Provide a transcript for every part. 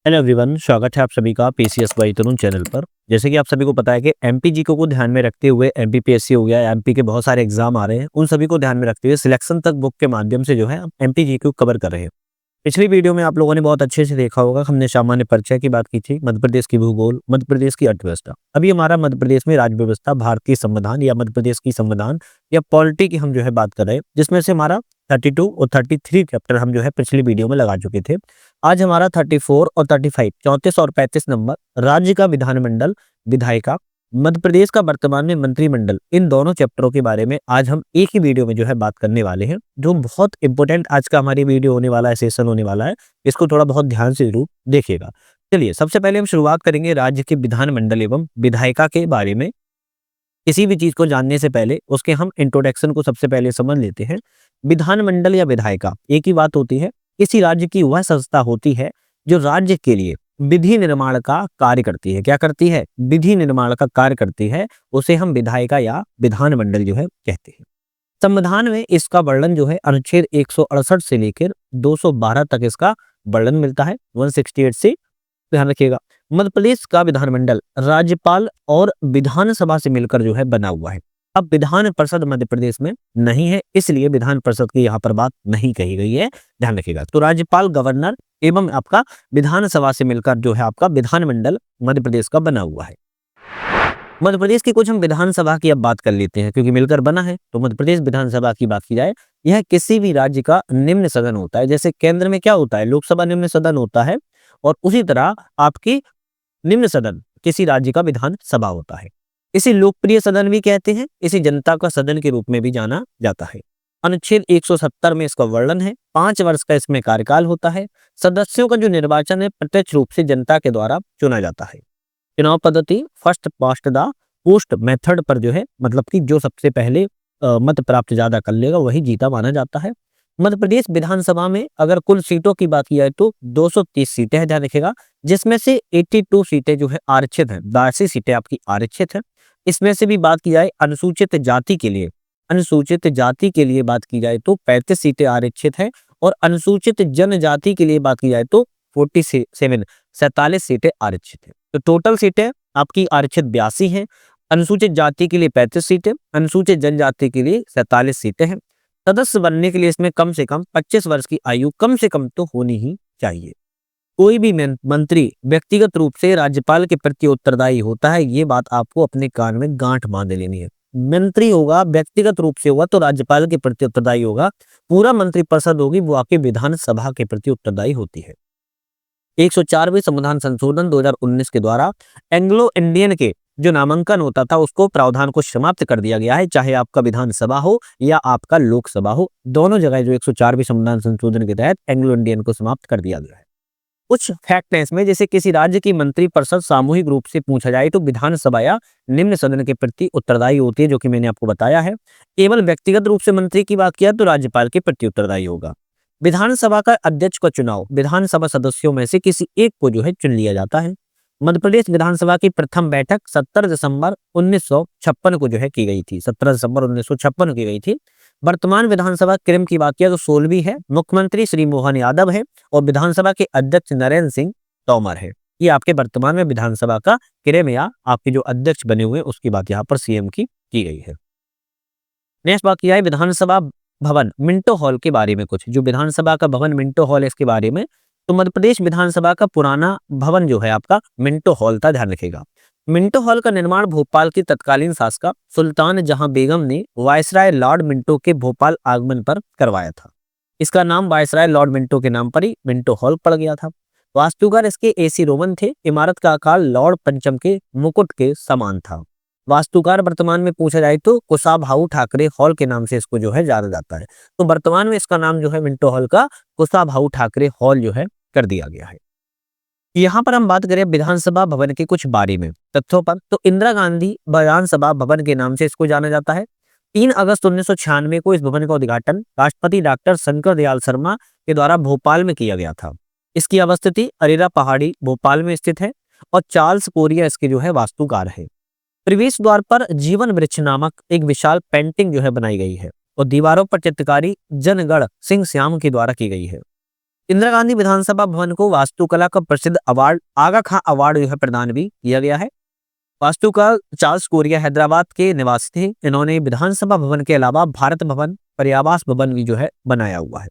Hello everyone, स्वागत है आप सभी का पीसीएस बाई तरुण चैनल पर। जैसे कि आप सभी को पता है कि एमपी जीके को ध्यान में रखते हुए एमपीपीएससी हो गया, एमपी के बहुत सारे एग्जाम आ रहे हैं, उन सभी को ध्यान में रखते हुए सिलेक्शन तक बुक के माध्यम से जो है हम एमपी जीके को कवर कर रहे हैं। पिछली वीडियो में आप लोगों ने बहुत अच्छे से देखा होगा, हमने सामान्य परिचय की बात की थी, मध्य प्रदेश की भूगोल, मध्य प्रदेश की अर्थव्यवस्था। अभी हमारा मध्य प्रदेश में राज्य व्यवस्था, भारतीय संविधान या मध्य प्रदेश की संविधान या पॉलिटी की हम जो है बात कर रहे हैं, जिसमें से हमारा 32 और 33 चैप्टर हम जो है पिछली वीडियो में लगा चुके थे। आज हमारा 34 और 35 34 और 35 नंबर राज्य का विधानमंडल, विधायिका, मध्य प्रदेश का वर्तमान में मंत्रिमंडल, इन दोनों चैप्टरों के बारे में आज हम एक ही वीडियो में जो है बात करने वाले हैं, जो बहुत इंपॉर्टेंट आज का हमारी वीडियो होने वाला है, सेशन होने वाला है। इसको थोड़ा बहुत ध्यान से जरूर देखिएगा। चलिए, सबसे पहले हम शुरुआत करेंगे राज्य के विधानमंडल एवं विधायिका के बारे में। किसी भी चीज को जानने से पहले उसके हम इंट्रोडक्शन को सबसे पहले समझ लेते हैं। विधानमंडल या विधायिका एक ही बात होती है। किसी राज्य की वह संस्था होती है जो राज्य के लिए विधि निर्माण का कार्य करती है। क्या करती है? विधि निर्माण का कार्य करती है। उसे हम विधायिका या विधानमंडल जो है कहते हैं। संविधान में इसका वर्णन जो है अनुच्छेद 168 से लेकर 212 तक इसका वर्णन मिलता है। 168 से ध्यान रखिएगा। मध्य प्रदेश का विधानमंडल राज्यपाल और विधानसभा से मिलकर जो है बना हुआ है। अब विधान परिषद मध्य प्रदेश में नहीं है, इसलिए विधान परिषद की यहाँ पर बात नहीं कही गई है, ध्यान रखिएगा। तो राज्यपाल, गवर्नर एवं आपका विधानसभा से मिलकर जो है आपका विधानमंडल मध्य प्रदेश का बना हुआ है। मध्य प्रदेश की कुछ हम विधानसभा की अब बात कर लेते हैं, क्योंकि मिलकर बना है। तो मध्य प्रदेश विधानसभा की बात की जाए, यह किसी भी राज्य का निम्न सदन होता है। जैसे केंद्र में क्या होता है? लोकसभा निम्न सदन होता है, और उसी तरह आपकी निम्न सदन किसी राज्य का विधान सभा होता है। इसे लोकप्रिय सदन भी कहते हैं, इसे जनता का सदन के रूप में भी जाना जाता है। अनुच्छेद 170 में इसका वर्णन है। 5 वर्ष का इसमें कार्यकाल होता है। सदस्यों का जो निर्वाचन है प्रत्यक्ष रूप से जनता के द्वारा चुना जाता है। चुनाव पद्धति first past the post method पर जो है, मतलब कि जो सबसे पहले मत प्राप्त ज्यादा कर लेगा वही जीता माना जाता है। मध्य प्रदेश विधानसभा में अगर कुल सीटों की बात की जाए तो 230 सीटें हैं, ध्यान रखिएगा, जिसमें से 82 सीटें जो है आरक्षित हैं। 82 सीटें आपकी आरक्षित हैं। इसमें से भी बात की जाए अनुसूचित जाति के लिए, अनुसूचित जाति के लिए बात की जाए तो 35 सीटें आरक्षित हैं, और अनुसूचित जनजाति के लिए बात की जाए तो 47 सीटें आरक्षित हैं। तो टोटल सीटें आपकी आरक्षित 82 हैं। अनुसूचित जाति के लिए 35 सीटें, अनुसूचित जनजाति के लिए 47 सीटें हैं। सदस्य बनने के लिए इसमें कम से कम 25 वर्ष की आयु कम से कम तो होनी ही चाहिए। कोई भी मंत्री व्यक्तिगत रूप से राज्यपाल के प्रति उत्तरदायी होता है, ये बात आपको अपने कान में गांठ बांध लेनी है। मंत्री होगा, व्यक्तिगत रूप से होगा तो राज्यपाल के प्रति उत्तरदायी होगा। पूरा मंत्रिपरिषद होगी वो आपके विधानसभा के प्रति उत्तरदायी होती है। 104वें संविधान संशोधन 2019 के द्वारा एंग्लो इंडियन के जो नामांकन होता था उसको, प्रावधान को समाप्त कर दिया गया है। चाहे आपका विधानसभा हो या आपका लोकसभा हो, दोनों जगह जो 104वें संविधान संशोधन के तहत एंग्लो इंडियन को समाप्त कर दिया गया है। कुछ फैक्ट है इसमें, जैसे किसी राज्य की मंत्रिपरिषद सामूहिक रूप से पूछा जाए तो विधानसभा या निम्न सदन के प्रति उत्तरदायी होती है, जो कि मैंने आपको बताया है। केवल व्यक्तिगत रूप से मंत्री की बात किया तो राज्यपाल के प्रति उत्तरदायी होगा। विधानसभा का अध्यक्ष का चुनाव विधानसभा सदस्यों में से किसी एक को जो है चुन लिया जाता है। मध्य प्रदेश विधानसभा की प्रथम बैठक 17 दिसंबर 1956 को जो है की गई थी। 17 दिसंबर 1956 को की गई थी। वर्तमान विधानसभा क्रम की बात किया तो 16वीं है। मुख्यमंत्री श्री मोहन यादव है और विधानसभा के अध्यक्ष नरेंद्र सिंह तोमर है। ये आपके वर्तमान में विधानसभा का क्रम या आपके जो अध्यक्ष बने हुए उसकी बात यहाँ पर सीएम की गई है। नेक्स्ट बात किया है विधानसभा भवन मिंटो हॉल के बारे में। कुछ जो विधानसभा का भवन मिंटो हॉल है इसके बारे में, तो मध्य प्रदेश विधानसभा का पुराना भवन जो है आपका मिंटो हॉल था, ध्यान रखिएगा। मिंटो हॉल का निर्माण भोपाल की तत्कालीन शासक सुल्तान जहां बेगम ने वायसराय लॉर्ड मिंटो के भोपाल आगमन पर करवाया था। इसका नाम वायसराय लॉर्ड मिंटो के नाम पर ही मिंटो हॉल पड़ गया था। वास्तुकार इसके एसी रोमन थे। इमारत का आकार लॉर्ड पंचम के मुकुट के समान था। वास्तुकार वर्तमान में पूछा जाए तो कुशाभाऊ ठाकरे हॉल के नाम से इसको जो है जाना जाता है। तो वर्तमान में इसका नाम जो है मिंटो हॉल का कुशाभाऊ ठाकरे हॉल जो है कर दिया गया है। यहाँ पर हम बात करें विधानसभा भवन के कुछ बारे में तथ्यों पर, तो इंदिरा गांधी विधानसभा भवन के नाम से इसको जाना जाता है। 3 अगस्त 1996 को इस भवन का उद्घाटन राष्ट्रपति डॉक्टर शंकर दयाल शर्मा के द्वारा भोपाल में किया गया था। इसकी अवस्थिति अरेरा पहाड़ी भोपाल में स्थित है, और चार्ल्स कोरिया इसके जो है वास्तुकार है। प्रवेश द्वार पर जीवन वृक्ष नामक एक विशाल पेंटिंग जो है बनाई गई है, और दीवारों पर चित्रकारी जनगण सिंह श्याम के द्वारा की गई है। इंदिरा गांधी विधानसभा भवन को वास्तुकला का प्रसिद्ध अवार्ड आगा खां अवार्ड जो है प्रदान भी किया गया है। वास्तुकार चार्ल्स कोरिया हैदराबाद के निवासी थे। इन्होंने विधानसभा भवन के अलावा भारत भवन, पर्यावास भवन भी जो है बनाया हुआ है।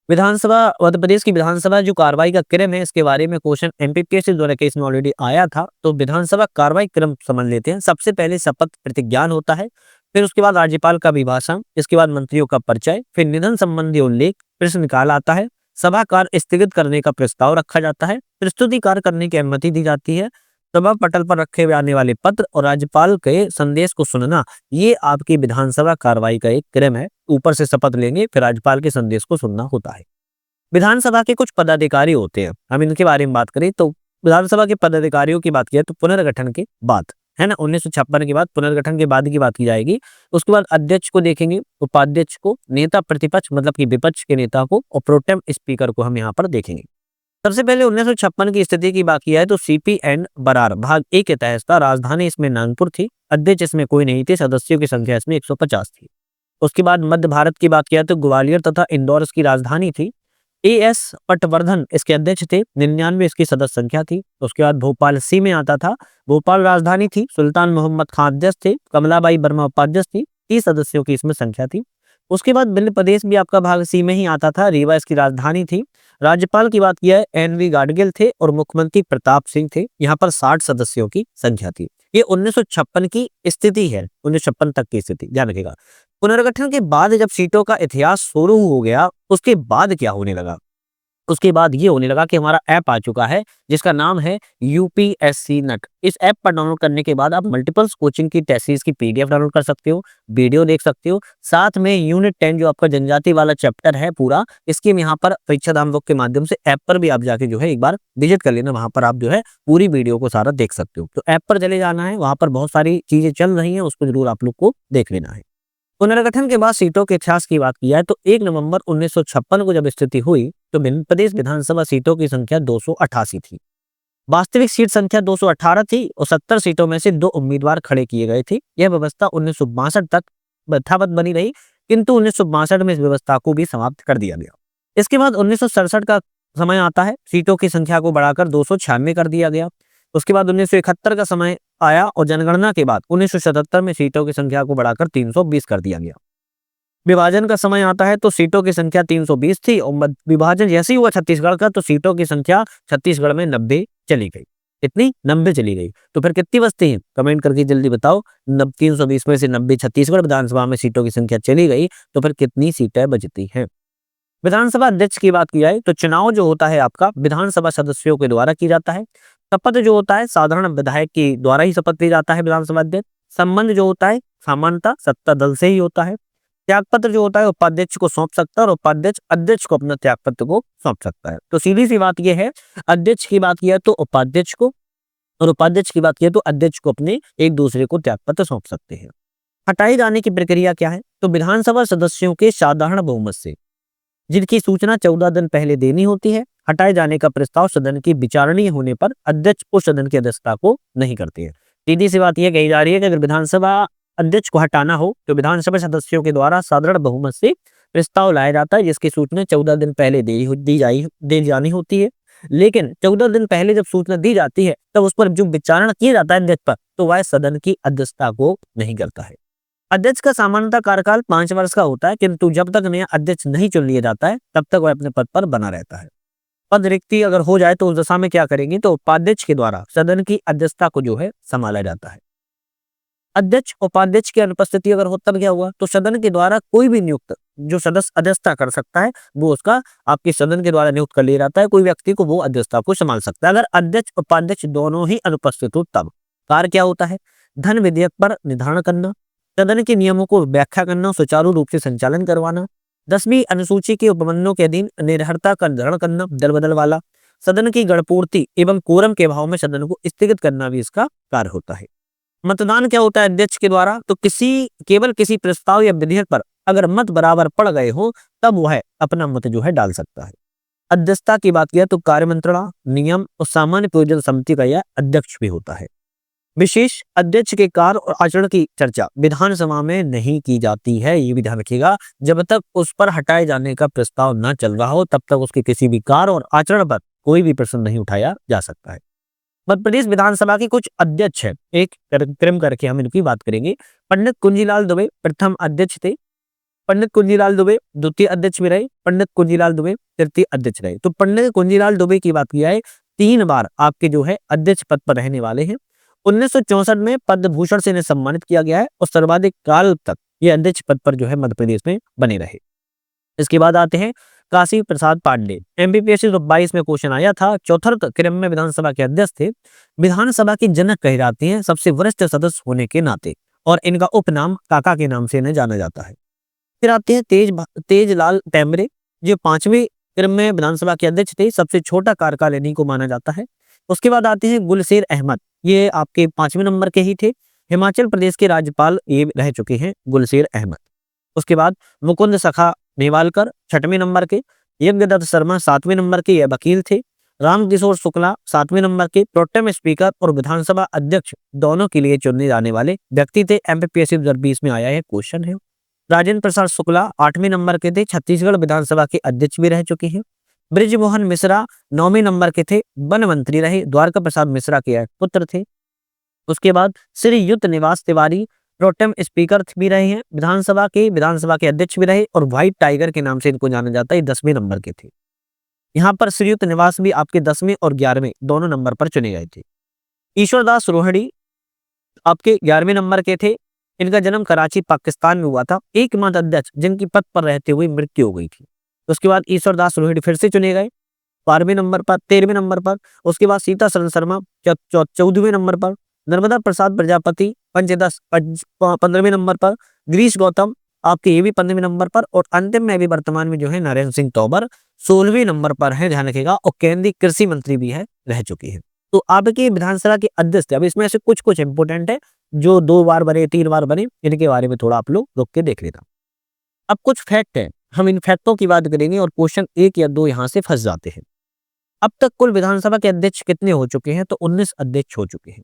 विधानसभा मध्य प्रदेश की विधानसभा जो कार्रवाई का क्रम है, इसके बारे में क्वेश्चन एमपीपीएससी द्वारा केस में ऑलरेडी आया था। तो विधानसभा कार्रवाई क्रम समझ लेते हैं। सबसे पहले शपथ प्रतिज्ञान होता है, फिर उसके बाद राज्यपाल का अभिभाषण, इसके बाद मंत्रियों का परिचय, फिर निधन संबंधी उल्लेख, प्रश्न काल आता है, सभा कार्य स्थगित करने का प्रस्ताव रखा जाता है, प्रस्तुति कार्य करने की अनुमति दी जाती है, सभा पटल पर रखे जाने वाले पत्र और राज्यपाल के संदेश को सुनना, ये आपकी विधानसभा कार्रवाई का एक क्रम है। ऊपर से शपथ लेंगे, फिर राज्यपाल के संदेश को सुनना होता है। विधानसभा के कुछ पदाधिकारी होते हैं, हम इनके बारे में बात करें तो विधानसभा के पदाधिकारियों की बात किया तो पुनर्गठन के बाद, है ना, 1956 के बाद पुनर्गठन के बाद की बात की जाएगी। उसके बाद अध्यक्ष को देखेंगे, उपाध्यक्ष को, नेता प्रतिपक्ष मतलब कि विपक्ष के नेता को, और प्रोटेम स्पीकर को हम यहाँ पर देखेंगे। सबसे पहले 1956 की स्थिति की बात किया है तो सीपी एंड बरार भाग ए के तहत था। राजधानी इसमें नागपुर थी, अध्यक्ष इसमें कोई नहीं थे, सदस्यों की संख्या इसमें 150 थी। उसके बाद मध्य भारत की बात किया तो ग्वालियर तथा इंदौर इसकी राजधानी थी। एएस पटवर्धन इसके अध्यक्ष थे, 99 इसकी सदस्य संख्या थी। उसके बाद भोपाल सी में आता था, भोपाल राजधानी थी, सुल्तान मोहम्मद खान अध्यक्ष थे, कमलाबाई वर्मा उपाध्यक्ष थी, 30 सदस्यों की इसमें संख्या थी। उसके बाद मध्य प्रदेश भी आपका भाग सी में ही आता था, रीवा इसकी राजधानी थी। राज्यपाल की बात किया है एनवी गाडगिल थे और मुख्यमंत्री प्रताप सिंह थे। यहाँ पर 60 सदस्यों की संख्या थी। ये 1956 की स्थिति है, 1956 तक की स्थिति ध्यान रखिएगा। पुनर्गठन के बाद जब सीटों का इतिहास शुरू हो गया, उसके बाद क्या होने लगा, उसके बाद ये होने लगा कि हमारा ऐप आ चुका है जिसका नाम है यूपीएससी नट। इस ऐप पर डाउनलोड करने के बाद आप मल्टीपल्स कोचिंग की टेस्ट सीरीज की पीडीएफ डाउनलोड कर सकते हो, वीडियो देख सकते हो, साथ में यूनिट 10 जो आपका जनजाति वाला चैप्टर है पूरा, इसकी यहाँ पर परीक्षा धाम बुक के माध्यम से ऐप पर भी आप जाके जो है एक बार विजिट कर लेना, वहां पर आप जो है पूरी वीडियो को सारा देख सकते हो। तो ऐप पर चले जाना है, वहां पर बहुत सारी चीजें चल रही है, उसको जरूर आप लोग को देख लेना है। पुनर्गठन के बाद सीटों के इतिहास की बात किया है तो 1 नवंबर 1956 को जब स्थिति हुई तो मध्य प्रदेश विधानसभा सीटों की संख्या 288 थी। वास्तविक सीट संख्या 218 थी और 70 सीटों में से 2 उम्मीदवार खड़े किए गए थे। यह व्यवस्था 1962 तक यथावत बनी रही, किंतु 1962 में इस व्यवस्था को भी समाप्त कर दिया गया। इसके बाद 1967 का समय आता है, सीटों की संख्या को बढ़ाकर 296 कर दिया गया। उसके बाद 1971 का समय आया और जनगणना के बाद 1977 में सीटों की संख्या को बढ़ाकर 320 कर दिया गया। विभाजन का समय आता है तो सीटों की संख्या 320 थी और विभाजन जैसे ही हुआ छत्तीसगढ़ का तो सीटों की संख्या छत्तीसगढ़ में 90 चली गई। इतनी 90 चली गई। तो फिर कितनी बचती हैं, कमेंट करके जल्दी बताओ। 320 में से 90 छत्तीसगढ़ विधानसभा में सीटों की संख्या चली गई तो फिर कितनी सीटें बचती हैं। विधानसभा अध्यक्ष की बात की जाए तो चुनाव जो होता है आपका विधानसभा सदस्यों के द्वारा की जाता है। शपथ जो होता है साधारण विधायक के द्वारा ही शपथ ली जाता है विधानसभा अध्यक्ष। संबंध जो होता है सामान्यतः सत्ता दल से ही होता है। त्यागपत्र जो होता है उपाध्यक्ष को सौंप सकता है और उपाध्यक्ष अध्यक्ष को अपना त्यागपत्र को सौंप सकता है। तो सीधी सी बात यह है, अध्यक्ष की बात किया तो उपाध्यक्ष को और उपाध्यक्ष की बात किया तो अध्यक्ष को अपने एक दूसरे को त्यागपत्र सौंप सकते हैं। हटाए जाने की प्रक्रिया क्या है, तो विधानसभा सदस्यों के साधारण बहुमत से, जिनकी सूचना 14 दिन पहले देनी होती है, हटाए जाने का प्रस्ताव सदन की विचारणीय होने पर अध्यक्ष उस सदन की अध्यक्षता को नहीं करते हैं। सीधी सी बात यह कही जा रही है कि अगर विधानसभा अध्यक्ष को हटाना हो तो विधानसभा सदस्यों के द्वारा साधारण बहुमत से प्रस्ताव लाया जाता है, जिसकी सूचना 14 दिन पहले दी जानी होती है। लेकिन 14 दिन पहले जब सूचना दी जाती है तब उस पर जो विचारणा किया जाता है अध्यक्ष पर, तो वह सदन की अध्यक्षता को नहीं करता है। अध्यक्ष का सामान्यतः कार्यकाल 5 वर्ष का होता है, किंतु जब तक नया अध्यक्ष नहीं चुन लिया जाता है तब तक वह अपने पद पर बना रहता है। पद रिक्ति अगर हो जाए तो उस दशा में क्या करेंगे, तो उपाध्यक्ष के द्वारा सदन की अध्यक्षता को जो है संभाला जाता है। अध्यक्ष उपाध्यक्ष की अनुपस्थिति अगर हो तब क्या हुआ, तो सदन के द्वारा कोई भी नियुक्त जो सदस्य अध्यक्षता कर सकता है वो उसका आपके सदन के द्वारा नियुक्त कर लिया जाता है। कोई व्यक्ति को वो अध्यक्षता को संभाल सकता है। अगर अध्यक्ष उपाध्यक्ष दोनों ही अनुपस्थित हो तब कार्य क्या होता है, धन विधेयक पर निर्धारण करना, सदन के नियमों को व्याख्या करना, सुचारू रूप से संचालन करवाना, 10वीं अनुसूची के उपबंधों के अधीन निर्भरता का निर्धारण करना, दल बदल वाला, सदन की गणपूर्ति एवं कोरम के अभाव में सदन को स्थगित करना भी इसका कार्य होता है। मतदान क्या होता है अध्यक्ष के द्वारा, तो केवल किसी प्रस्ताव या विधेयक पर अगर मत बराबर पड़ गए हो तब वह अपना मत जो है डाल सकता है। अध्यक्षता की बात किया तो कार्य मंत्रणा, नियम और सामान्य प्रयोजन समिति का यह अध्यक्ष भी होता है। विशेष अध्यक्ष के कार्य और आचरण की चर्चा विधानसभा में नहीं की जाती है, ये भी ध्यान रखिएगा। जब तक उस पर हटाए जाने का प्रस्ताव न चल रहा हो तब तक उसके किसी भी कार्य और आचरण पर कोई भी प्रश्न नहीं उठाया जा सकता है। मध्य प्रदेश विधानसभा के कुछ अध्यक्ष हैं, एक क्रम करके हम इनकी बात करेंगे। पंडित कुंजीलाल दुबे प्रथम अध्यक्ष थे, पंडित कुंजीलाल दुबे द्वितीय अध्यक्ष भी रहे, पंडित कुंजीलाल दुबे तृतीय अध्यक्ष रहे। तो पंडित कुंजीलाल दुबे की बात किया है, 3 बार आपके जो है अध्यक्ष पद पर रहने वाले हैं। 1964 में पद्म भूषण से इन्हें सम्मानित किया गया है और सर्वाधिक काल तक ये अध्यक्ष पद पर जो है मध्य प्रदेश में बने रहे। इसके बाद आते हैं काशी प्रसाद पांडे, एमपीपीएससी 22 में क्वेश्चन आया था, चौथे क्रम में विधानसभा के अध्यक्ष थे, विधानसभा के जनक कहे जाते हैं सबसे वरिष्ठ सदस्य होने के नाते, और इनका उपनाम काका के नाम से इन्हें जाना जाता है। फिर आते हैं तेजलाल टेमरे, जो 5वें क्रम में विधानसभा के अध्यक्ष थे, सबसे छोटा कार्यकाल इन्हीं को माना जाता है। उसके बाद आते हैं गुलशेर अहमद, ये आपके 5वें नंबर के ही थे, हिमाचल प्रदेश के राज्यपाल ये रह चुके हैं गुलशेर अहमद। उसके बाद मुकुंद सखा नेवालकर 6वें नंबर के, यज्ञदत्त शर्मा 7वें नंबर के, ये वकील थे। रामकिशोर शुक्ला 7वें नंबर के, प्रोटेम स्पीकर और विधानसभा अध्यक्ष दोनों के लिए चुने जाने वाले व्यक्ति थे। एमपीपीएससी 2020 में आया है क्वेश्चन है। राजेंद्र प्रसाद शुक्ला 8वें नंबर के थे, छत्तीसगढ़ विधानसभा के अध्यक्ष भी रह चुके हैं। बृजमोहन मिश्रा 9वें नंबर के थे, वन मंत्री रहे, द्वारका प्रसाद मिश्रा के पुत्र थे। उसके बाद श्रीयुत निवास तिवारी प्रोटेम स्पीकर भी रहे हैं, विधानसभा के अध्यक्ष भी रहे और व्हाइट टाइगर के नाम से इनको जाना जाता है, 10वें नंबर के थे। यहाँ पर श्रीयुत निवास भी आपके 10वें और 11वें दोनों नंबर पर चुने गए थे। ईश्वरदास रोहिणी आपके 11वें नंबर के थे, इनका जन्म कराची पाकिस्तान में हुआ था, एकमात्र अध्यक्ष जिनकी पद पर रहते हुए मृत्यु हो गई थी। उसके बाद ईश्वरदास रोहिणी फिर से चुने गए 12वें नंबर पर, 13वें नंबर पर। उसके बाद सीता शरण शर्मा 14वें नंबर पर, नर्मदा प्रसाद प्रजापति 15वें नंबर पर, गिरीश गौतम आपके ये भी 15वें नंबर पर, और अंतिम में भी वर्तमान में जो है नरेंद्र सिंह तोमर 16वें नंबर पर है, ध्यान रखिएगा, और केंद्रीय कृषि मंत्री भी है रह चुकी है। तो आपके विधानसभा के अध्यक्ष, अब इसमें से कुछ इंपोर्टेंट है जो 2 बार बने, 3 बार बने, इनके बारे में थोड़ा आप लोग रुक के देख लेना। अब कुछ फैक्ट है, हम इन फैक्टों की बात करेंगे और क्वेश्चन 1 या 2 यहाँ से फंस जाते हैं। अब तक कुल विधानसभा के अध्यक्ष कितने हो चुके हैं? तो 19 अध्यक्ष हो चुके हैं।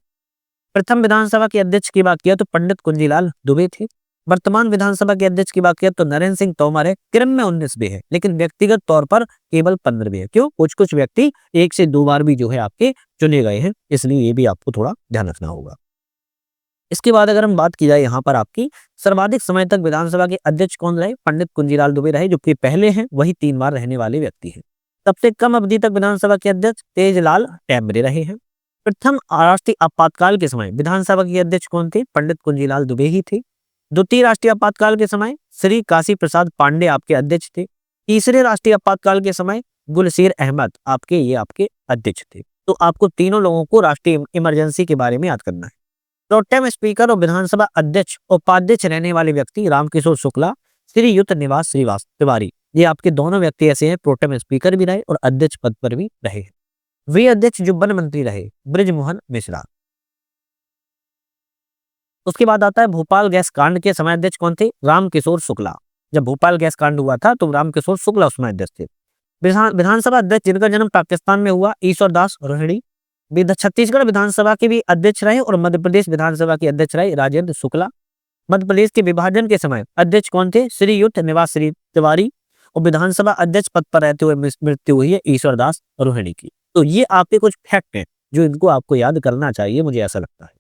प्रथम विधानसभा के अध्यक्ष की बात किया तो पंडित कुंजीलाल दुबे थे। वर्तमान विधानसभा के अध्यक्ष की बात किया तो नरेंद्र सिंह तोमर है, क्रम में 19 भी है, लेकिन व्यक्तिगत तौर पर केवल 15 भी है। क्यों? कुछ व्यक्ति 1 से 2 बार भी जो है आपके चुने गए हैं, इसलिए ये भी आपको थोड़ा ध्यान रखना होगा। इसके बाद अगर हम बात की जाए यहाँ पर आपकी सर्वाधिक समय तक विधानसभा के अध्यक्ष कौन रहे? पंडित कुंजीलाल दुबे रहे, जो कि पहले हैं, वही 3 बार रहने वाले व्यक्ति हैं। सबसे कम अवधि तक विधानसभा के अध्यक्ष तेजलाल टेमरे रहे हैं। प्रथम राष्ट्रीय आपातकाल के समय विधानसभा के अध्यक्ष कौन थे? पंडित कुंजीलाल दुबे ही थे। द्वितीय राष्ट्रीय आपातकाल के समय श्री काशी प्रसाद पांडे आपके अध्यक्ष थे। तीसरे राष्ट्रीय आपातकाल के समय गुलशेर अहमद आपके अध्यक्ष थे। तो आपको तीनों लोगों को राष्ट्रीय इमरजेंसी के बारे में याद करना है। प्रोटेम स्पीकर और विधानसभा अध्यक्ष उपाध्यक्ष रहने वाले व्यक्ति रामकिशोर शुक्ला, श्रीयुत निवास तिवारी, ये आपके दोनों व्यक्ति ऐसे हैं, प्रोटेम स्पीकर भी रहे और अध्यक्ष पद पर भी रहे हैं। वे अध्यक्ष जो वन मंत्री रहे बृजमोहन मिश्रा। उसके बाद आता है भोपाल गैस कांड के समय अध्यक्ष कौन थे? रामकिशोर शुक्ला। जब भोपाल गैस कांड हुआ था तो रामकिशोर शुक्ला उसमें अध्यक्ष थे। विधानसभा अध्यक्ष जिनका जन्म पाकिस्तान में हुआ, ईश्वरदास रोहिणी। छत्तीसगढ़ विधानसभा के भी अध्यक्ष रहे और मध्य प्रदेश विधानसभा के अध्यक्ष रहे राजेंद्र शुक्ला। मध्य प्रदेश के विभाजन के समय अध्यक्ष कौन थे? श्रीयुत निवास तिवारी। और विधानसभा अध्यक्ष पद पर रहते हुए मृत्यु हुई है ईश्वरदास रोहिणी की। तो ये आपके कुछ फैक्ट हैं जो इनको आपको याद करना चाहिए, मुझे ऐसा लगता है।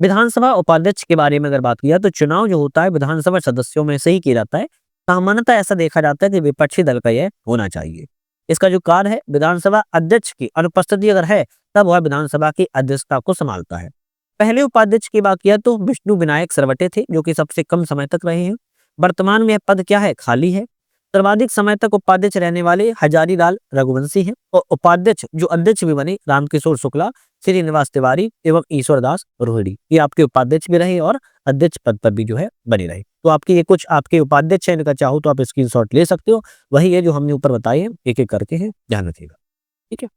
विधानसभा उपाध्यक्ष के बारे में अगर बात किया तो चुनाव जो होता है विधानसभा सदस्यों में से ही किया जाता है। सामान्यतः ऐसा देखा जाता है कि विपक्षी दल का यह होना चाहिए। इसका जो कार्य है, विधानसभा अध्यक्ष की अनुपस्थिति अगर है तब वह विधानसभा की अध्यक्षता को संभालता है। पहले उपाध्यक्ष की बात किया तो विष्णु विनायक सरवटे थे, जो कि सबसे कम समय तक रहे हैं। वर्तमान में यह पद क्या है? खाली है। सर्वाधिक समय तक उपाध्यक्ष रहने वाले हजारीलाल रघुवंशी हैं और उपाध्यक्ष जो अध्यक्ष भी बने रामकिशोर शुक्ला, श्रीनिवास तिवारी एवं ईश्वरदास रोहिणी, ये आपके उपाध्यक्ष भी रहे और अध्यक्ष पद पर भी जो है बने रहे। तो आपके ये कुछ आपके उपाध्यक्ष हैं, इनका चाहो तो आप स्क्रीनशॉट ले सकते हो। वही है जो हमने ऊपर बताए हैं, एक एक करके हैं, ध्यान रखिएगा, ठीक है।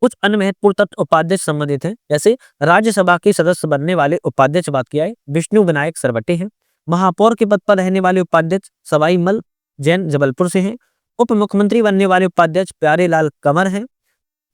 कुछ अन्य महत्वपूर्ण तत्व उपाध्यक्ष संबंधित हैं, जैसे राज्यसभा के सदस्य बनने वाले उपाध्यक्ष बात किया है विष्णु विनायक सरवटे हैं। महापौर के पद पर रहने वाले उपाध्यक्ष सवाई मल जैन जबलपुर से हैं। उप मुख्यमंत्री बनने वाले उपाध्यक्ष प्यारेलाल कंवर हैं।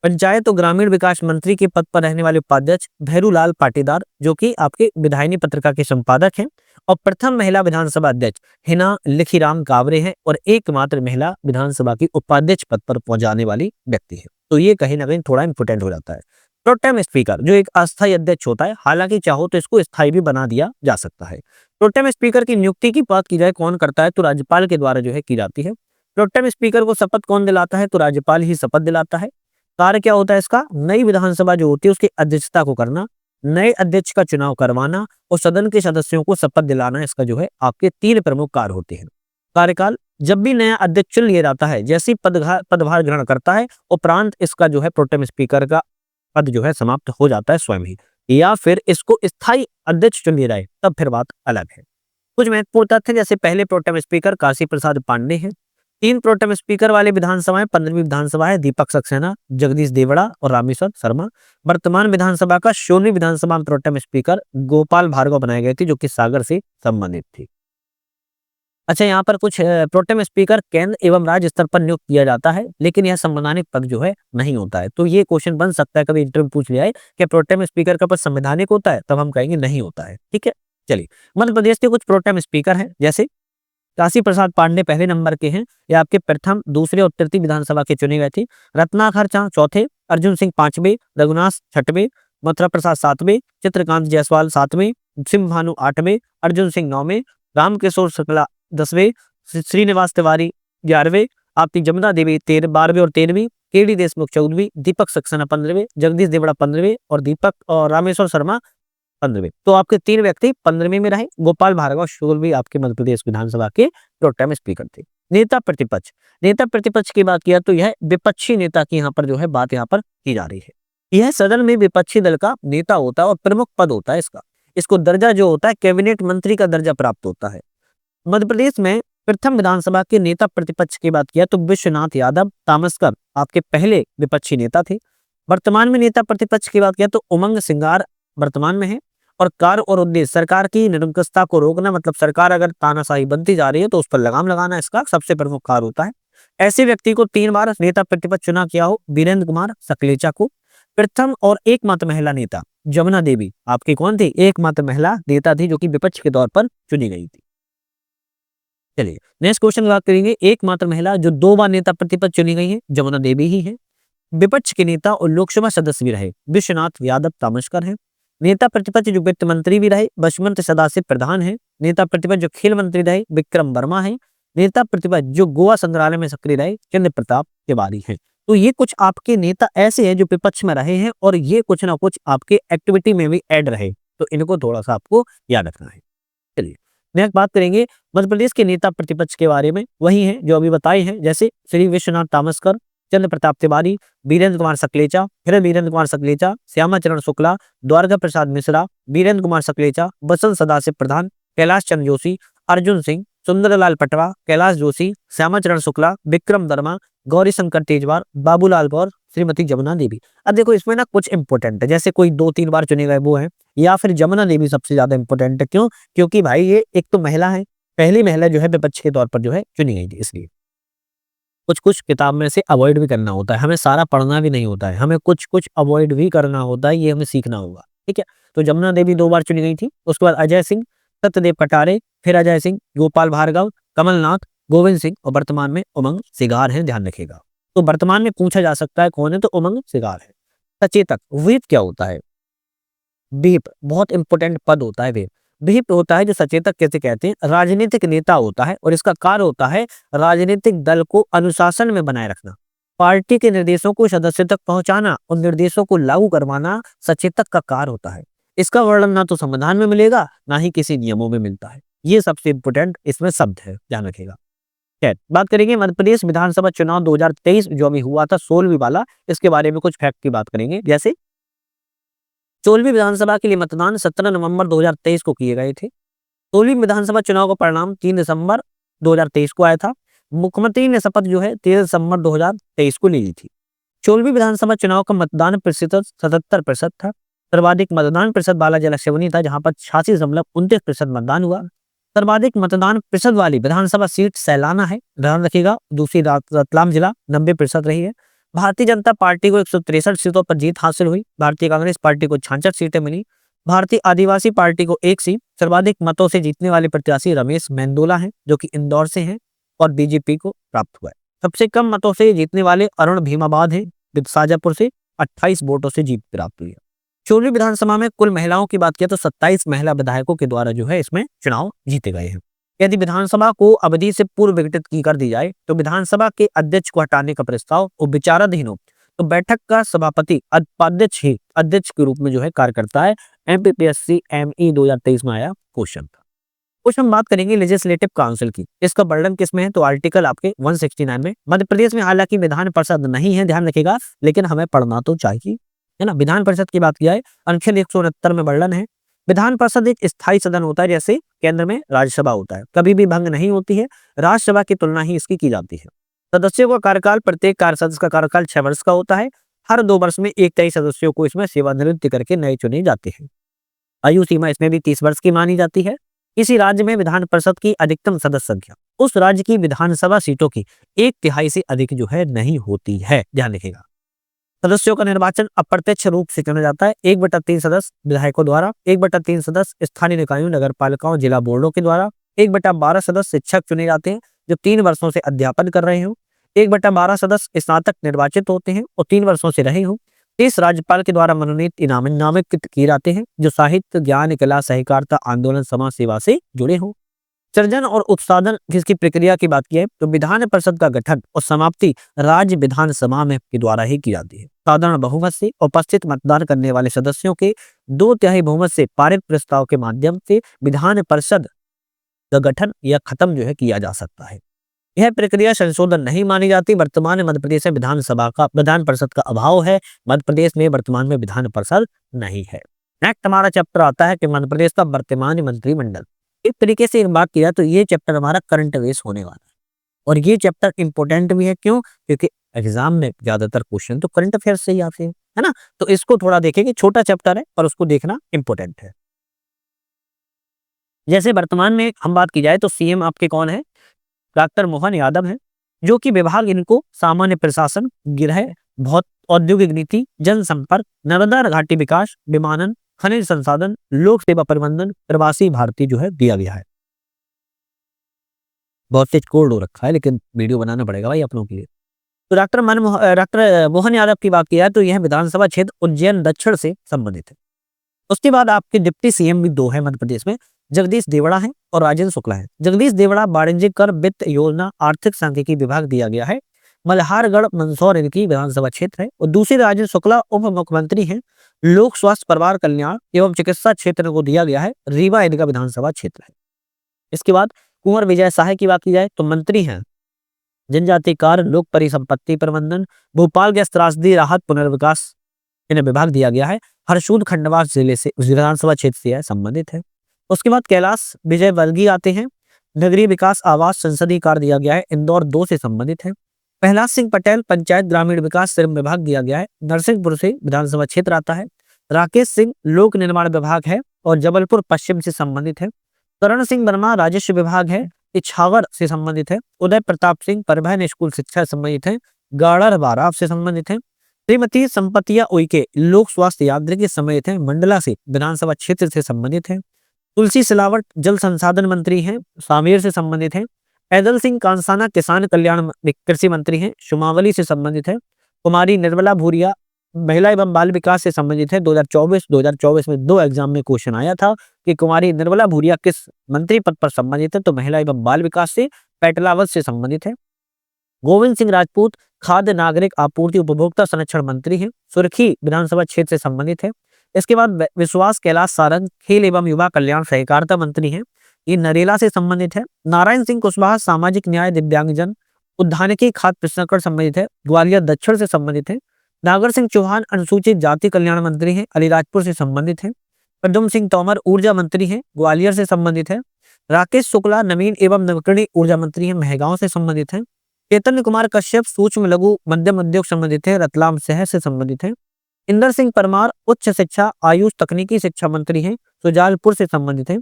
पंचायत और ग्रामीण विकास मंत्री के पद पर रहने वाले उपाध्यक्ष भैरूलाल पाटीदार, जो कि आपके विधायिनी पत्रिका के संपादक हैं, और प्रथम महिला विधानसभा अध्यक्ष हिना लिखीराम कावरे हैं, और एकमात्र महिला विधानसभा की उपाध्यक्ष पद पर पहुंचाने वाली व्यक्ति है। तो ये कहीं ना कहीं थोड़ा इंपोर्टेंट हो जाता है। प्रोटेम स्पीकर जो एक अस्थायी अध्यक्ष होता है, हालांकि चाहो तो इसको स्थायी भी बना दिया जा सकता है। प्रोटेम स्पीकर की नियुक्ति की बात की जाए कौन करता है, तो राज्यपाल के द्वारा जो है की जाती है। प्रोटेम स्पीकर को शपथ कौन दिलाता है, तो राज्यपाल ही शपथ दिलाता है। कार्य क्या होता है इसका, नई विधानसभा जो होती है उसकी अध्यक्षता को करना, नए अध्यक्ष का चुनाव करवाना और सदन के सदस्यों को शपथ दिलाना, इसका जो है आपके 3 प्रमुख कार्य होते हैं। कार्यकाल, जब भी नया अध्यक्ष चुन लिया जाता है, जैसे ही पदभार ग्रहण करता है, उपरांत इसका जो है प्रोटेम स्पीकर का पद जो है समाप्त हो जाता है स्वयं ही, या फिर इसको स्थायी अध्यक्ष चुन लिया जाए तब फिर बात अलग है। कुछ महत्वपूर्ण तथ्य, जैसे पहले प्रोटेम स्पीकर काशी प्रसाद पांडे हैं। 3 प्रोटेम स्पीकर वाले विधानसभाएं 15वीं विधानसभा है दिपक सक्सेना, जगदीश देवड़ा और रामेश्वर शर्मा। वर्तमान विधानसभा का 16वीं विधानसभा में प्रोटेम स्पीकर गोपाल भार्गव बनाए गए थे, जो कि सागर से संबंधित थी। अच्छा, यहाँ पर कुछ प्रोटेम स्पीकर केंद्र एवं राज्य स्तर पर नियुक्त किया जाता है, लेकिन यह संवैधानिक पद जो है नहीं होता है। तो ये क्वेश्चन बन सकता है, कभी इंटरव्यू पूछ लिया है कि प्रोटेम स्पीकर का पद संवैधानिक होता है, तब हम कहेंगे नहीं होता है। ठीक है, चलिए। मध्य प्रदेश के कुछ प्रोटेम स्पीकर हैं, जैसे काशी प्रसाद पांडे पहले नंबर के हैं, ये आपके प्रथम, दूसरे और तृतीय विधानसभा के चुने गए थे। रत्नाकर चा चौथे, अर्जुन सिंह 5वें, रघुनाथ 6वें, मथुरा प्रसाद 7वें, चित्रकांत जायसवाल 7वें, सिंह भानु 8वें, अर्जुन सिंह 9वें, रामकिशोर शुक्ला 10वें, श्रीनिवास तिवारी 11वें, आपकी जमुना देवी 12वें और 13वीं, केडी देशमुख 14वीं, दीपक सक्सेना 15वें, जगदीश देवड़ा 15वें और दीपक और रामेश्वर शर्मा 15वें। तो आपके 3 व्यक्ति 15वें में रहे। गोपाल भार्गव 16वीं आपके मध्य प्रदेश विधानसभा के प्रोटेम स्पीकर थे। नेता प्रतिपक्ष, नेता प्रतिपक्ष की बात किया तो यह विपक्षी नेता की यहाँ पर जो है बात यहाँ पर की जा रही है। यह सदन में विपक्षी दल का नेता होता है और प्रमुख पद होता है इसका। इसको दर्जा जो होता है कैबिनेट मंत्री का दर्जा प्राप्त होता है। मध्य प्रदेश में प्रथम विधानसभा के नेता प्रतिपक्ष की बात किया तो विश्वनाथ यादव तामसकर आपके पहले विपक्षी नेता थे। वर्तमान में नेता प्रतिपक्ष की बात किया तो उमंग सिंगार वर्तमान में है। और कार्य और उद्देश्य, सरकार की निरंकुशता को रोकना, मतलब सरकार अगर तानाशाही बनती जा रही है तो उस पर लगाम लगाना इसका सबसे प्रमुख कार्य होता है। ऐसे व्यक्ति को 3 बार नेता प्रतिपक्ष चुना किया हो वीरेंद्र कुमार सकलेचा को। प्रथम और एकमात्र महिला नेता जमुना देवी आपकी कौन थी, एकमात्र महिला नेता थी जो कि विपक्ष के तौर पर चुनी गई थी। चलिए नेक्स्ट क्वेश्चन की बात करेंगे। एकमात्र महिला जो 2 बार नेता प्रतिपक्ष चुनी गई है, जमुना देवी ही है। विपक्ष के नेता और लोकसभा सदस्य भी रहे, विश्वनाथ यादव तामसकर है। नेता प्रतिपक्ष जो वित्त मंत्री भी रहे, बसवंत सदाशिव प्रधान है। नेता प्रतिपक्ष जो खेल मंत्री रहे, विक्रम वर्मा है। नेता प्रतिपक्ष जो गोवा संग्रहालय में सक्रिय रहे, चंद्र प्रताप तिवारी है। तो ये कुछ आपके नेता ऐसे हैं जो विपक्ष में रहे हैं और ये कुछ ना कुछ आपके एक्टिविटी में भी ऐड रहे, तो इनको थोड़ा सा आपको याद रखना है। चलिए नेक्स्ट बात करेंगे मध्य प्रदेश के नेता प्रतिपक्ष के बारे में, वही हैं जो अभी बताए हैं, जैसे श्री विश्वनाथ तामसकर, चंद्र प्रताप तिवारी, वीरेंद्र कुमार सकलेचा, फिर वीरेंद्र कुमार सकलेचा, श्यामा चरण शुक्ला, द्वारका प्रसाद मिश्रा, वीरेंद्र कुमार सकलेचा, बसंत सदाशिव प्रधान, कैलाश चंद्र जोशी, अर्जुन सिंह, सुंदरलाल पटवा, कैलाश जोशी, श्यामा चरण शुक्ला, विक्रम वर्मा, गौरी शंकर तेजवार, बाबूलाल गौर, श्रीमती जमुना देवी। अब देखो इसमें ना कुछ इंपोर्टेंट है, जैसे कोई 2-3 बार चुने गए वो है, या फिर जमुना देवी सबसे ज्यादा इंपोर्टेंट है। क्यों? क्योंकि भाई ये एक तो महिला है, पहली महिला जो है विपक्ष के तौर पर जो है चुनी गई थी, इसलिए कुछ कुछ किताब में से अवॉइड भी करना होता है, हमें सारा पढ़ना भी नहीं होता है, हमें कुछ कुछ अवॉइड भी करना होता है, ये हमें सीखना होगा। ठीक है, तो जमुना देवी 2 बार चुनी गई थी। उसके बाद अजय सिंह, सत्यदेव कटारे, फिर अजय सिंह, गोपाल भार्गव, कमलनाथ, गोविंद सिंह और वर्तमान में उमंग सिगार है, ध्यान रखिएगा। तो वर्तमान में पूछा जा सकता है कौन है, तो उमंग सिगार है। सचेतक, व्हिप क्या होता है? व्हिप बहुत इंपॉर्टेंट पद होता है। व्हिप होता है जो सचेतक कैसे कहते हैं, राजनीतिक नेता होता है और इसका कार्य होता है राजनीतिक दल को अनुशासन में बनाए रखना, पार्टी के निर्देशों को सदस्य तक पहुंचाना और निर्देशों को लागू करवाना सचेतक का कार्य होता है। इसका वर्णन ना तो संविधान में मिलेगा ना ही किसी नियमों में मिलता है। ये सबसे इंपोर्टेंट इसमें शब्द है, ध्यान रखिएगा। खैर बात करेंगे मध्य प्रदेश विधानसभा चुनाव 2023 जो अभी हुआ था 16वीं वाला, इसके बारे में कुछ फैक्ट की बात करेंगे। जैसे 16वीं विधानसभा के लिए मतदान 17 नवंबर 2023 को किए गए थे। 16वीं विधानसभा चुनाव का परिणाम 3 दिसंबर 2023 को आया था। मुख्यमंत्री ने शपथ जो है 13 दिसंबर 2023 को ली थी। 16वीं विधानसभा चुनाव का मतदान प्रतिशत 77% था। सर्वाधिक मतदान प्रतिशत बालाजी लक्ष्मणी था, जहां पर 86.29% मतदान हुआ। सर्वाधिक मतदान प्रतिशत वाली विधानसभा सीट सैलाना है, ध्यान रखिएगा। दूसरी रतलाम जिला 90% रही है। भारतीय जनता पार्टी को 163 सीटों पर जीत हासिल हुई। भारतीय कांग्रेस पार्टी को 66 सीटें मिली। भारतीय आदिवासी पार्टी को 1 सीट। सर्वाधिक मतों से जीतने वाले प्रत्याशी रमेश मेंदोला हैं, जो कि इंदौर से हैं और बीजेपी को प्राप्त हुआ है। सबसे कम मतों से जीतने वाले अरुण भीमाबाद हैं, शाजापुर से 28 वोटों से जीत प्राप्त हुई है। 14वीं विधानसभा में कुल महिलाओं की बात किया तो 27 महिला विधायकों के द्वारा जो है इसमें चुनाव जीते गए हैं। यदि विधानसभा को अवधि से पूर्व विघटित की कर दी जाए तो विधानसभा के अध्यक्ष को हटाने का प्रस्ताव और विचाराधीन हो तो बैठक का सभापति उपाध्यक्ष ही अध्यक्ष के रूप में जो है कार्य करता है। एमपीपीएससी एमई 2023 में आया क्वेश्चन था। कुछ हम बात करेंगे लेजिस्लेटिव काउंसिल की। इसका वर्णन किसमें है तो आर्टिकल आपके 169 में। मध्य प्रदेश में हालांकि विधान परिषद नहीं है, ध्यान रखिएगा, लेकिन हमें पढ़ना तो चाहिए, है ना। विधान परिषद की बात किया है, अनुच्छेद 169 में वर्णन है। विधान परिषद एक स्थायी सदन होता है, जैसे केंद्र में राज्यसभा होता है, कभी भी भंग नहीं होती है। राज्यसभा की तुलना ही इसकी की जाती है। सदस्यों का कार्यकाल, प्रत्येक कार्य सदस्य का कार्यकाल 6 वर्ष का होता है। हर 2 वर्ष में 23 सदस्यों को इसमें सेवानिवृत्त करके नए चुने जाते हैं। आयु सीमा इसमें भी 30 वर्ष की मानी जाती है। किसी राज्य में विधान परिषद की अधिकतम सदस्य संख्या उस राज्य की विधानसभा सीटों की 1/3 से अधिक जो है नहीं होती है, ध्यान रखिएगा। सदस्यों का निर्वाचन अप्रत्यक्ष रूप से चुना जाता है। 1/3 सदस्य विधायकों द्वारा, 1/3 सदस्य स्थानीय निकायों, नगर पालिकाओं, जिला बोर्डों के द्वारा, 1/12 सदस्य शिक्षक चुने जाते हैं जो 3 वर्षों से अध्यापन कर रहे हो, 1/12 सदस्य स्नातक निर्वाचित होते हैं और 3 वर्षों से रहे हो। 30 राज्यपाल के द्वारा मनोनीत नामांकित किए जाते हैं जो साहित्य, ज्ञान, कला, सहकारिता, आंदोलन, समाज सेवा से जुड़े हों। सृजन और उत्साधन जिसकी प्रक्रिया की बात की है तो विधान परिषद का गठन और समाप्ति राज्य विधानसभा में के द्वारा ही की जाती है। साधारण बहुमत से उपस्थित मतदान करने वाले सदस्यों के 2/3 बहुमत से पारित प्रस्ताव के माध्यम से विधान परिषद का गठन या खत्म जो है किया जा सकता है। यह प्रक्रिया संशोधन नहीं मानी जाती। वर्तमान में मध्य प्रदेश में विधान परिषद का अभाव है। मध्य प्रदेश में वर्तमान में विधान परिषद नहीं है। नेक्स्ट हमारा चैप्टर आता है कि मध्य प्रदेश का वर्तमान मंत्रिमंडल। एक तरीके से बात किया तो ये चैप्टर हमारा करंट अफेयर्स होने वाला है और ये चैप्टर इंपॉर्टेंट भी है। क्यों? क्योंकि एग्जाम में ज्यादातर क्वेश्चन तो करंट अफेयर्स से ही आते हैं, है ना। तो इसको थोड़ा देखेंगे, छोटा चैप्टर है पर उसको देखना इंपॉर्टेंट है। जैसे वर्तमान में हम बात की जाए तो सीएम आपके कौन है? डॉक्टर मोहन यादव है, जो कि विभाग इनको सामान्य प्रशासन, गृह, बहुत औद्योगिक नीति, जनसंपर्क, नर्मदा घाटी विकास, विमानन, खनिज संसाधन, लोक सेवा प्रबंधन, प्रवासी भारतीय जो है दिया गया है। बहुत तेज कोड हो रखा है लेकिन वीडियो बनाना पड़ेगा भाई अपनों के लिए। तो डॉक्टर मोहन यादव की बात किया तो यह विधानसभा क्षेत्र उज्जैन दक्षिण से संबंधित है। उसके बाद आपके डिप्टी सीएम भी 2 है मध्य प्रदेश में, जगदीश देवड़ा है और राजेंद्र शुक्ला है। जगदीश देवड़ा वाणिज्य कर, वित्त योजना, आर्थिक सांख्यिकी विभाग दिया गया है। मल्हारगढ़ मंदसौर इनकी विधानसभा क्षेत्र है। और दूसरे राजेंद्र शुक्ला उप मुख्यमंत्री हैं। लोक स्वास्थ्य, परिवार कल्याण एवं चिकित्सा क्षेत्र को दिया गया है। रीवा इनका विधानसभा क्षेत्र है। इसके बाद कुंवर विजय शाह की बात की जाए तो मंत्री हैं जनजातीय कार्य, लोक परिसंपत्ति प्रबंधन, भोपाल गैस त्रासदी राहत पुनर्विकास इन्हें विभाग दिया गया है। हरसूद खंडवा जिले से विधानसभा क्षेत्र से संबंधित है। उसके बाद कैलाश विजय वर्गीय आते हैं। नगरीय विकास आवास संसदीय कार्य दिया गया है, इंदौर 2 से संबंधित है। प्रहलाद सिंह पटेल पंचायत ग्रामीण विकास श्रम विभाग दिया गया है, नरसिंहपुर से विधानसभा क्षेत्र आता है। राकेश सिंह लोक निर्माण विभाग है और जबलपुर पश्चिम से संबंधित है। करण सिंह वर्मा राजस्व विभाग है, इछावर से संबंधित है। उदय प्रताप सिंह परिवहन स्कूल शिक्षा से संबंधित है, गाड़र बाराव से संबंधित है। श्रीमती संपतिया उइके लोक स्वास्थ्य यांत्रिकी से संबंधित है, मंडला से विधानसभा क्षेत्र से संबंधित है। तुलसी सिलावट जल संसाधन मंत्री हैं, सामेर से संबंधित है। ऐदल सिंह कांसाना किसान कल्याण कृषि मंत्री हैं, शुमावली से संबंधित है। कुमारी निर्मला भूरिया महिला एवं बाल विकास से संबंधित है। 2024 में 2 एग्जाम में क्वेश्चन आया था कि कुमारी निर्मला भूरिया किस मंत्री पद पर संबंधित है, तो महिला एवं बाल विकास से, पेटलावत से संबंधित है। गोविंद सिंह राजपूत खाद्य नागरिक आपूर्ति उपभोक्ता संरक्षण मंत्री हैं, सुर्खी विधानसभा क्षेत्र से संबंधित है। इसके बाद विश्वास कैलाश सारंग खेल एवं युवा कल्याण सहकारिता मंत्री हैं, ये नरेला से संबंधित है। नारायण सिंह कुशवाहा सामाजिक न्याय दिव्यांगजन उद्यानिकी खाद्य प्रसंस्करण संबंधित है, ग्वालियर दक्षिण से संबंधित है। नागर सिंह चौहान अनुसूचित जाति कल्याण मंत्री हैं, अलीराजपुर से संबंधित है। प्रद्युम्न सिंह तोमर ऊर्जा मंत्री हैं, ग्वालियर से संबंधित है। राकेश शुक्ला नवीन एवं नवकरणीय ऊर्जा मंत्री हैं, महगांव से संबंधित है। चैतन्य कुमार कश्यप सूक्ष्म लघु मध्यम उद्योग संबंधित है, रतलाम शहर से संबंधित है। इंदर सिंह परमार उच्च शिक्षा आयुष तकनीकी शिक्षा मंत्री हैं, सुजालपुर से संबंधित है।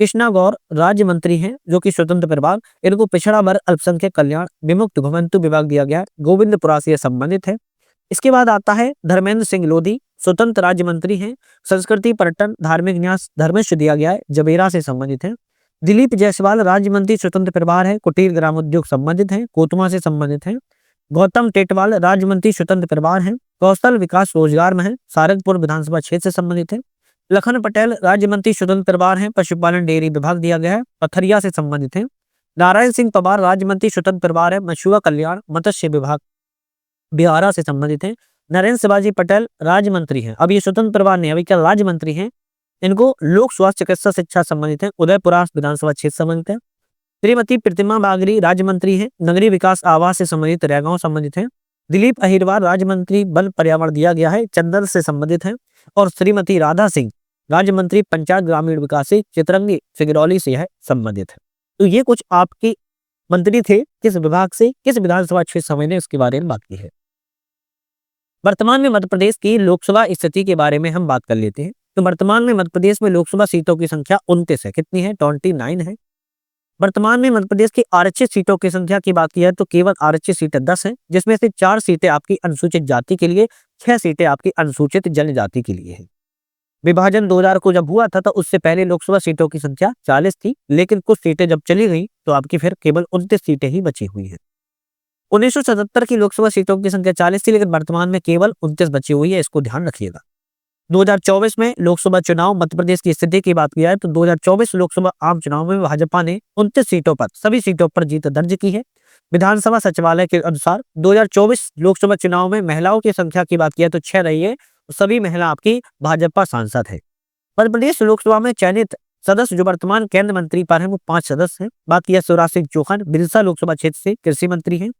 कृष्णा गौर राज्य मंत्री हैं जो कि स्वतंत्र प्रभाग, इनको पिछड़ा वर्ग अल्पसंख्यक कल्याण विमुक्त घुमंतु विभाग दिया गया है, गोविंदपुरा से संबंधित है। इसके बाद आता है धर्मेंद्र सिंह लोधी, स्वतंत्र राज्य मंत्री हैं। संस्कृति, पर्यटन, धार्मिक न्यास, धर्मेश दिया गया है, जबेरा से संबंधित है। दिलीप जायसवाल राज्य मंत्री, स्वतंत्र प्रभार है, कुटीर ग्रामोद्योग संबंधित है, कोतमा से संबंधित है। गौतम टेटवाल राज्य मंत्री, स्वतंत्र प्रभार है, कौशल विकास रोजगार में है, सारंगपुर विधानसभा क्षेत्र से संबंधित है। लखन पटेल राज्य मंत्री, स्वतंत्र प्रभार है, पशुपालन डेयरी विभाग दिया गया है, पथरिया से संबंधित है। नारायण सिंह पवार राज्य मंत्री, स्वतंत्र प्रभार है, मछुआ कल्याण, मत्स्य विभाग बिहारा से संबंधित है। नरेंद्र शिवाजी पटेल राज्य मंत्री हैं, अब ये स्वतंत्र प्रभार नहीं, अभी क्या राज्य मंत्री हैं। इनको लोक स्वास्थ्य चिकित्सा शिक्षा संबंधित है, उदयपुरा विधानसभा क्षेत्र संबंधित है। श्रीमती प्रतिमा बागरी राज्य मंत्री है, नगरीय विकास आवास से संबंधित, रेगांव संबंधित है। दिलीप अहिरवार राज्य मंत्री, वन पर्यावरण दिया गया है, चंदन से संबंधित है। और श्रीमती राधा सिंह राज्य मंत्री, पंचायत ग्रामीण विकास से, चितरंगी सिगरौली से है संबंधित है। तो ये कुछ आपके मंत्री थे, किस विभाग से, किस विधानसभा क्षेत्र समझने उसके बारे में बात की है। वर्तमान में मध्य प्रदेश की लोकसभा स्थिति के बारे में हम बात कर लेते हैं। तो वर्तमान में मध्य प्रदेश में लोकसभा सीटों की संख्या 29 है। कितनी है? 29 है। वर्तमान में मध्य प्रदेश की आरक्षित सीटों की संख्या की बात की जाए तो केवल आरक्षित सीटें 10 हैं, जिसमें से 4 सीटें आपकी अनुसूचित जाति के लिए, 6 सीटें आपकी अनुसूचित जनजाति के लिए है। विभाजन 2000 को जब हुआ था तो उससे पहले लोकसभा सीटों की संख्या 40 थी, लेकिन कुछ सीटें जब चली गई तो आपकी फिर केवल 29 सीटें ही बची हुई हैं। 1977 की लोकसभा सीटों की संख्या 40 थी, लेकिन वर्तमान में केवल 29 बची हुई है, इसको ध्यान रखिएगा। 2024 में लोकसभा चुनाव मध्य प्रदेश की स्थिति की बात की जाए तो 2024 लोकसभा आम चुनाव में भाजपा ने 29 सीटों पर, सभी सीटों पर जीत दर्ज की है। विधानसभा सचिवालय के अनुसार 2024 लोकसभा चुनाव में महिलाओं की संख्या की बात की जाए तो 6 रही है, सभी महिला आपकी भाजपा सांसद है। मध्य प्रदेश लोकसभा में चयनित सदस्य जो वर्तमान केंद्र मंत्री पर है वो 5 सदस्य हैं। बात की जाए शिवराज सिंह चौहान बिरसा लोकसभा क्षेत्र से कृषि मंत्री हैं।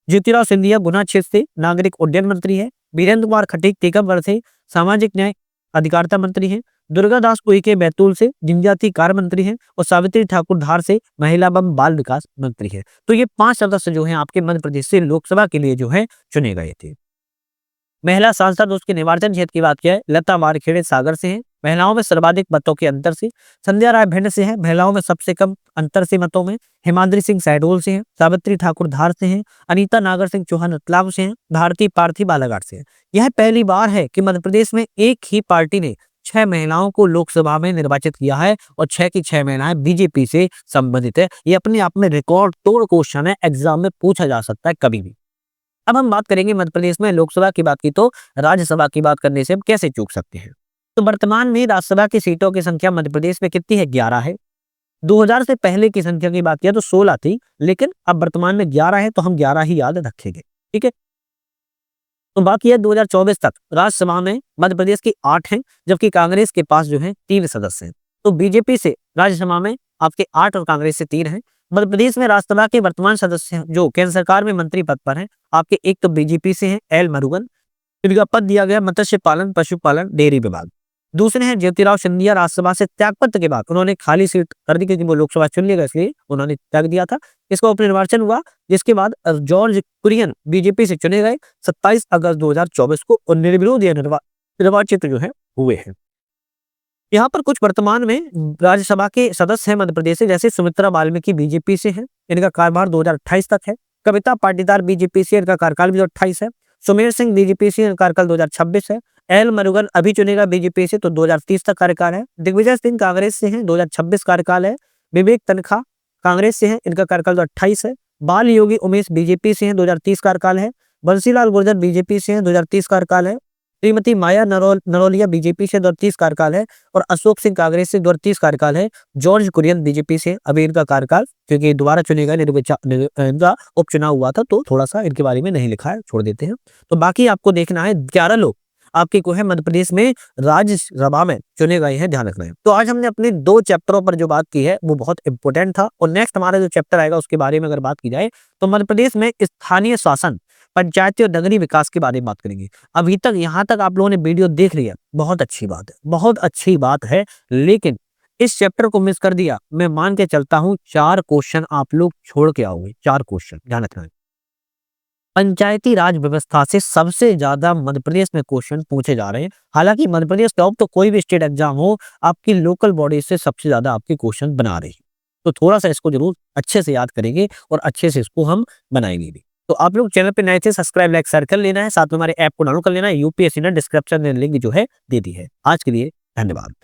ज्योतिराव सिंधिया गुना क्षेत्र से नागरिक उड्डयन मंत्री है। वीरेंद्र कुमार खटीक टीकमगढ़ से सामाजिक न्याय अधिकारिता मंत्री हैं। दुर्गा दास उइके बैतूल से जनजातीय कार्य मंत्री हैं। और सावित्री ठाकुर धार से महिला एवं बाल विकास मंत्री है। तो ये 5 सदस्य जो हैं आपके मध्य प्रदेश से लोकसभा के लिए जो है चुने गए थे। महिला सांसद उसके निर्वाचन क्षेत्र की बात किया है, लता वारखेड़े सागर से हैं, महिलाओं में सर्वाधिक मतों के अंतर से। संध्या राय भिंड से है, महिलाओं में सबसे कम अंतर से मतों में। हिमाद्री सिंह शहडोल से हैं, सावित्री ठाकुर धार से हैं, अनीता नागर सिंह चौहान रतलाम से हैं, भारती पार्थी बालाघाट से हैं। यह पहली बार है कि मध्य प्रदेश में एक ही पार्टी ने 6 महिलाओं को लोकसभा में निर्वाचित किया है और 6 की 6 महिलाएं बीजेपी से संबंधित है। ये अपने आप में रिकॉर्ड तोड़ क्वेश्चन है, एग्जाम में पूछा जा सकता है कभी भी। अब हम बात करेंगे मध्य प्रदेश में लोकसभा की बात की तो राज्यसभा की बात करने से हम कैसे चूक सकते हैं। तो वर्तमान में राज्यसभा की सीटों की संख्या मध्य प्रदेश में कितनी है? 11 है। 2000 से पहले की संख्या की बात किया तो 16 थी, लेकिन अब वर्तमान में 11 है, तो हम 11 ही याद रखेंगे। ठीक है। तो बाकी है 2024 तक राज्यसभा में मध्य प्रदेश की 8 हैं, जबकि कांग्रेस के पास जो है 3 सदस्य हैं। तो बीजेपी से राज्यसभा में आपके 8 और कांग्रेस से 3 हैं। मध्य प्रदेश में राज्यसभा के वर्तमान सदस्य जो केंद्र सरकार में मंत्री पद पर हैं, आपके एक तो बीजेपी से हैं एल मुरुगन, इनका पद दिया गया मत्स्य पालन पशुपालन डेयरी विभाग। दूसरे हैं ज्योतिराव सिंधिया, राज्यसभा से त्यागपत्र के बाद उन्होंने खाली सीट कर दी क्योंकि वो लोकसभा चुन लिया, इसलिए उन्होंने त्याग दिया था। इसका उपनिर्वाचन हुआ, जिसके बाद जॉर्ज कुरियन बीजेपी से चुने गए 27 अगस्त 2024 को और निर्विरोध निर्वाचित जो है हुए हैं। यहाँ पर कुछ वर्तमान में राज्यसभा के सदस्य हैं मध्य प्रदेश से, जैसे सुमित्रा वाल्मीकि बीजेपी से हैं, इनका कार्यकाल 2028 तक है। कविता पाटीदार बीजेपी से, इनका कार्यकाल भी 2028 है। सुमेर सिंह बीजेपी से, इनका कार्यकाल 2026 है। एल मुरुगन अभी चुनेगा बीजेपी से, तो 2030 तक कार्यकाल है। दिग्विजय सिंह कांग्रेस से हैं, 2026 कार्यकाल है। विवेक तनखा कांग्रेस से हैं, इनका कार्यकाल 2028 है। बाल योगी उमेश बीजेपी से हैं, 2030 कार्यकाल है। बंसीलाल गुर्जर बीजेपी से हैं, 2030 कार्यकाल है। श्रीमती माया नरोलिया बीजेपी से 2030 कार्यकाल है। और अशोक सिंह कांग्रेस से 2030 कार्यकाल है। जॉर्ज कुरियन बीजेपी से, अभी इनका कार्यकाल क्योंकि दोबारा चुने गए, इनका उपचुनाव हुआ था तो थोड़ा सा इनके बारे में नहीं लिखा है, छोड़ देते हैं। तो बाकी आपको देखना है 11 लोग आपके को है मध्य प्रदेश में राज्यसभा में चुने गए हैं, ध्यान रखना है। तो आज हमने अपने 2 चैप्टरों पर जो बात की है वो बहुत इंपॉर्टेंट था। और नेक्स्ट हमारा जो चैप्टर आएगा उसके बारे में अगर बात की जाए तो मध्य प्रदेश में स्थानीय शासन, पंचायती और नगरीय विकास के बारे में बात करेंगे। अभी तक यहाँ तक आप लोगों ने वीडियो देख लिया, बहुत अच्छी बात है, बहुत अच्छी बात है। लेकिन इस चैप्टर को मिस कर दिया, मैं मान के चलता हूँ 4 क्वेश्चन आप लोग छोड़ के आओगे। 4 क्वेश्चन ध्यान रखना है। पंचायती राज व्यवस्था से सबसे ज्यादा मध्य प्रदेश में क्वेश्चन पूछे जा रहे हैं। हालांकि मध्य प्रदेश टॉप तो कोई भी स्टेट एग्जाम हो, आपकी लोकल बॉडी से सबसे ज्यादा आपके क्वेश्चन बना रही है। तो थोड़ा सा इसको जरूर अच्छे से याद करेंगे और अच्छे से इसको हम बनाएंगे भी। तो आप लोग चैनल पे नए थे, सब्सक्राइब लाइक शेयर कर लेना है, साथ में हमारे ऐप को डाउनलोड कर लेना है। यूपीएससी ने डिस्क्रिप्शन में लिंक जो है दे दी है। आज के लिए धन्यवाद।